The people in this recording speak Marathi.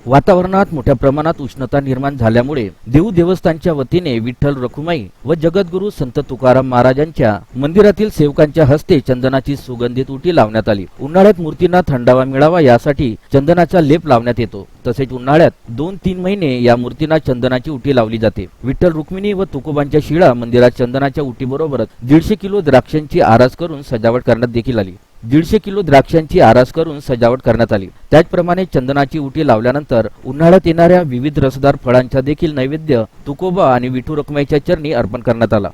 वातावरणात मोठ्या प्रमाणात उष्णता निर्माण झाल्यामुळे देऊ देवस्थानच्या वतीने विठ्ठल रखुमाई व जगद्गुरू संत तुकाराम महाराजांच्या मंदिरातील सेवकांच्या हस्ते चंदनाची सुगंधित उटी लावण्यात आली। उन्हाळ्यात मूर्तींना थंडावा मिळावा यासाठी चंदनाचा लेप लावण्यात येतो। तसेच उन्हाळ्यात 2-3 महिने या मूर्तींना चंदनाची उटी लावली जाते। विठ्ठल रुक्मिणी व तुकोबांच्या शिळा मंदिरात चंदनाच्या उटीबरोबरच 150 किलो द्राक्षांची आरास करून सजावट करण्यात देखील आली। 150 किलो द्राक्षांची आरास करून सजावट करण्यात आली। त्याचप्रमाणे चंदनाची उटी लावल्यानंतर उन्हाळ्यात येणाऱ्या विविध रसदार फळांचा देखील नैवेद्य तुकोबा आणि विठू रखुमाईच्या चरणी अर्पण करण्यात आला।